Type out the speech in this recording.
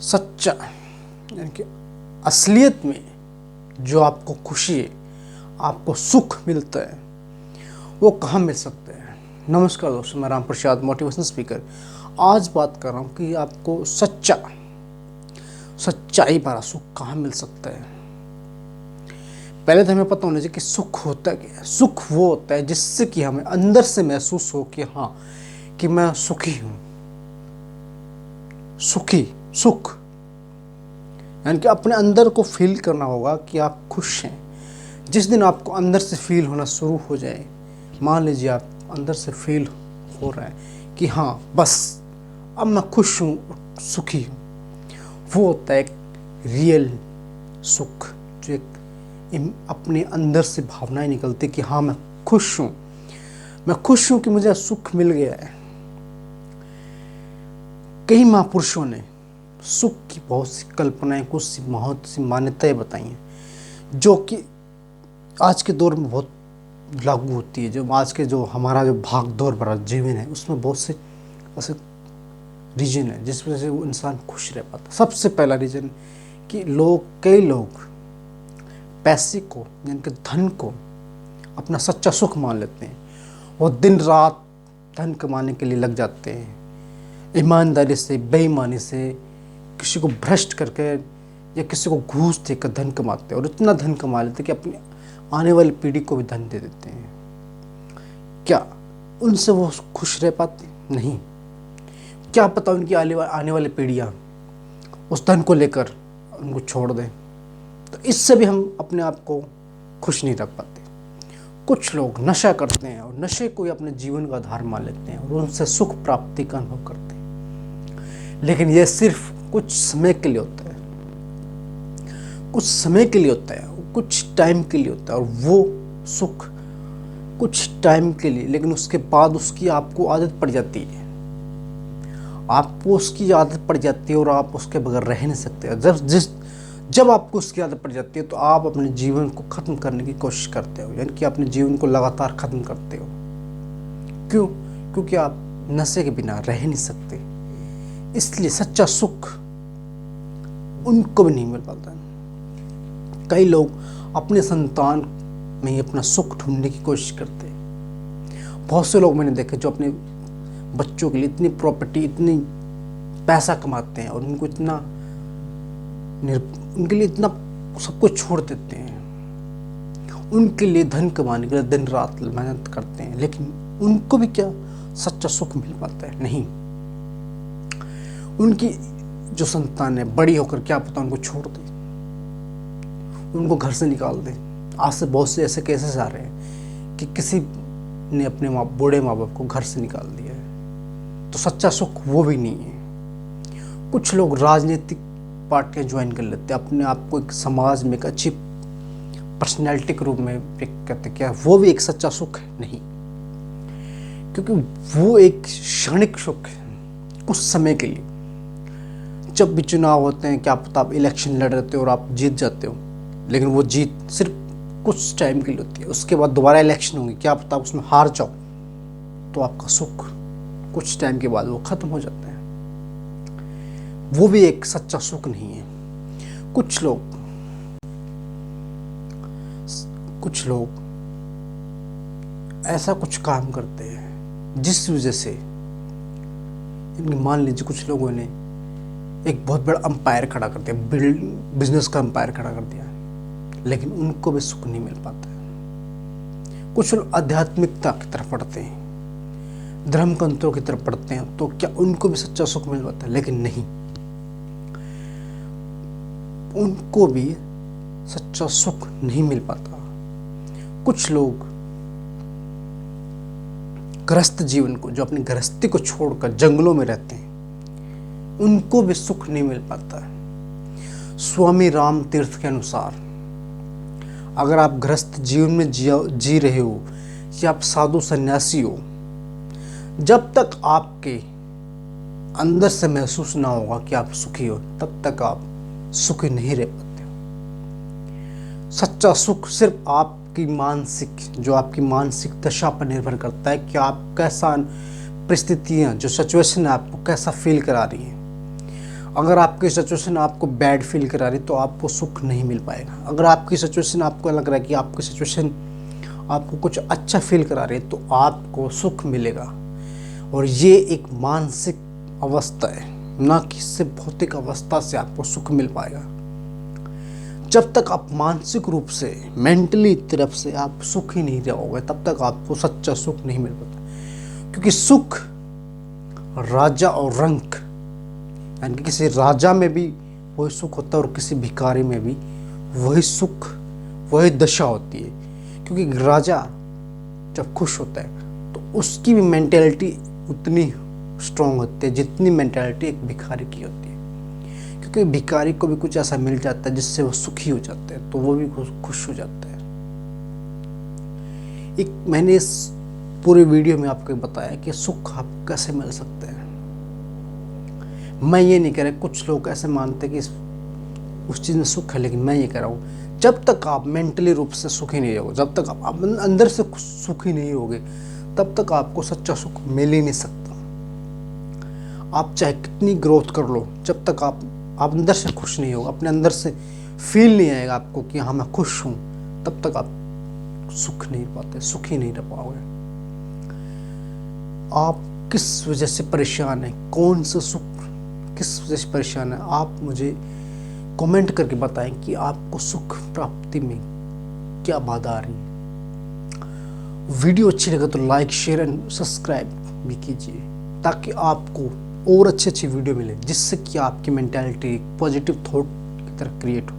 सच्चा यानी कि असलियत में जो आपको खुशी है, आपको सुख मिलता है, वो कहाँ मिल सकता है। नमस्कार दोस्तों, मैं राम प्रसाद मोटिवेशन स्पीकर। आज बात कर रहा हूँ कि आपको सच्चाई भरा सुख कहाँ मिल सकता है। पहले तो हमें पता होना चाहिए कि सुख होता क्या है। सुख वो होता है जिससे कि हमें अंदर से महसूस हो कि हाँ, कि मैं सुखी हूँ। सुख यानी कि अपने अंदर को फील करना होगा कि आप खुश हैं। जिस दिन आपको अंदर से फील होना शुरू हो जाए, मान लीजिए आप अंदर से फील हो रहा है कि हाँ बस अब मैं खुश हूँ, सुखी हूँ, वो होता है एक रियल सुख, जो एक अपने अंदर से भावनाएं निकलती कि हाँ मैं खुश हूँ कि मुझे सुख मिल गया है। कई महापुरुषों ने सुख की बहुत सी कल्पनाएं, कुछ सी बहुत सी मान्यताएं बताई हैं, जो कि आज के दौर में बहुत लागू होती है। जो आज के जो हमारा जो भाग दौड़ भरा जीवन है, उसमें बहुत से ऐसे रीजन है जिस वजह से वो इंसान खुश रह पाता। सबसे पहला रीजन कि कई लोग पैसे को यानी कि धन को अपना सच्चा सुख मान लेते हैं। वो दिन रात धन कमाने के लिए लग जाते हैं, ईमानदारी से, बेईमानी से, किसी को भ्रष्ट करके या किसी को घूस देकर धन कमाते हैं, और इतना धन कमा लेते हैं कि अपनी आने वाली पीढ़ी को भी धन दे देते हैं। क्या उनसे वो खुश रह पाते? नहीं। क्या पता उनकी आने वाली पीढ़ियाँ उस धन को लेकर उनको छोड़ दें। तो इससे भी हम अपने आप को खुश नहीं रख पाते। कुछ लोग नशा करते हैं और नशे को ही अपने जीवन का आधार मान लेते हैं और उनसे सुख प्राप्ति का अनुभव करते हैं। लेकिन यह सिर्फ कुछ समय के लिए होता है, कुछ टाइम के लिए होता है, और वो सुख कुछ टाइम के लिए, लेकिन उसके बाद उसकी आपको आदत पड़ जाती है। आपको उसकी आदत पड़ जाती है और आप उसके बगैर रह नहीं सकते। जब आपको उसकी आदत पड़ जाती है तो आप अपने जीवन को ख़त्म करने की कोशिश करते हो, यानी कि अपने जीवन को लगातार ख़त्म करते हो। क्यों? क्योंकि आप नशे के बिना रह नहीं सकते। इसलिए सच्चा सुख उनको भी नहीं मिल पाता। कई लोग अपने संतान में ही अपना सुख ढूंढने की कोशिश करते हैं। बहुत से लोग मैंने देखे जो अपने बच्चों के लिए इतनी प्रॉपर्टी, इतनी पैसा कमाते हैं और उनके लिए इतना सब कुछ छोड़ देते हैं। उनके लिए धन कमाने के लिए दिन रात मेहनत करते हैं, लेकिन उनको भी क्या सच्चा सुख मिल पाता है? नहीं। उनकी जो संतान है बड़ी होकर क्या पता उनको छोड़ दे, उनको घर से निकाल दे। आज से बहुत से ऐसे केसेस आ रहे हैं कि किसी ने अपने बूढ़े माँ बाप को घर से निकाल दिया है। तो सच्चा सुख वो भी नहीं है। कुछ लोग राजनीतिक पार्टियां ज्वाइन कर लेते हैं, अपने आप को एक समाज में एक अच्छी पर्सनैलिटी के रूप में करते। क्या वो भी एक सच्चा सुख है? नहीं। क्योंकि वो एक क्षणिक सुख है, कुछ समय के लिए। जब भी चुनाव होते हैं, क्या पता आप इलेक्शन लड़ रहे हो और आप जीत जाते हो, लेकिन वो जीत सिर्फ कुछ टाइम के लिए होती है। उसके बाद दोबारा इलेक्शन होंगे, क्या पता उसमें हार जाओ, तो आपका सुख कुछ टाइम के बाद वो खत्म हो जाता है। वो भी एक सच्चा सुख नहीं है। कुछ लोग ऐसा कुछ काम करते हैं जिस वजह से, मान लीजिए कुछ लोगों ने एक बहुत बड़ा अंपायर खड़ा कर दिया, बिजनेस का अंपायर खड़ा कर दिया, लेकिन उनको भी सुख नहीं मिल पाता है। कुछ लोग आध्यात्मिकता की तरफ बढ़ते हैं, धर्म ग्रंथों की तरफ बढ़ते हैं, तो क्या उनको भी सच्चा सुख मिल पाता है? लेकिन नहीं। उनको भी सच्चा सुख नहीं मिल पाता। कुछ लोग गृहस्थ जीवन को, जो अपनी गृहस्थी को छोड़कर जंगलों में रहते हैं, उनको भी सुख नहीं मिल पाता है। स्वामी राम तीर्थ के अनुसार, अगर आप गृहस्थ जीवन में जी रहे हो या आप साधु सन्यासी हो, जब तक आपके अंदर से महसूस ना होगा कि आप सुखी हो, तब तक आप सुखी नहीं रह पाते हो। सच्चा सुख सिर्फ आपकी मानसिक दशा पर निर्भर करता है कि आप कैसा परिस्थितियां, जो सिचुएशन है, आपको कैसा फील करा रही है। अगर आपकी सिचुएशन आपको बैड फील करा रही तो आपको सुख नहीं मिल पाएगा। अगर आपकी सिचुएशन आपको लग रहा है कि आपकी सिचुएशन आपको कुछ अच्छा फील करा रही है तो आपको सुख मिलेगा। और ये एक मानसिक अवस्था है, ना कि सिर्फ भौतिक अवस्था से आपको सुख मिल पाएगा। जब तक आप मानसिक रूप से मेंटली तरफ से आप सुखी नहीं रहोगे तब तक आपको सच्चा सुख नहीं मिल पाता। क्योंकि सुख राजा और रंक, यानी कि किसी राजा में भी वही सुख होता है और किसी भिखारी में भी वही सुख वही दशा होती है। क्योंकि राजा जब खुश होता है तो उसकी भी मेंटेलिटी उतनी स्ट्रांग होती है जितनी मेंटेलिटी एक भिखारी की होती है। क्योंकि भिखारी को भी कुछ ऐसा मिल जाता है जिससे वो सुखी हो जाते हैं तो वो भी खुश हो जाता है। एक मैंने इस पूरे वीडियो में आपको बताया कि सुख आपको कैसे मिल सकते हैं। मैं ये नहीं कह रहा, कुछ लोग ऐसे मानते हैं कि उस चीज़ में सुख है, लेकिन मैं ये कह रहा हूँ जब तक आप मेंटली रूप से सुखी नहीं होगे, जब तक आप अंदर से सुखी नहीं होगे तब तक आपको सच्चा सुख मिल ही नहीं सकता। आप चाहे कितनी ग्रोथ कर लो, जब तक आप अंदर से खुश नहीं होगा, अपने अंदर से फील नहीं आएगा आपको कि हाँ मैं खुश हूँ, तब तक आप सुख नहीं पाते, सुखी नहीं रह पाओगे। आप किस वजह से परेशान है, कौन सा सुख किस वजह से परेशान है, आप मुझे कमेंट करके बताएं कि आपको सुख प्राप्ति में क्या बाधा आ रही है। वीडियो अच्छी लगे तो लाइक शेयर एंड सब्सक्राइब भी कीजिए ताकि आपको और अच्छी वीडियो मिले जिससे कि आपकी मेंटालिटी पॉजिटिव थॉट की तरह क्रिएट हो।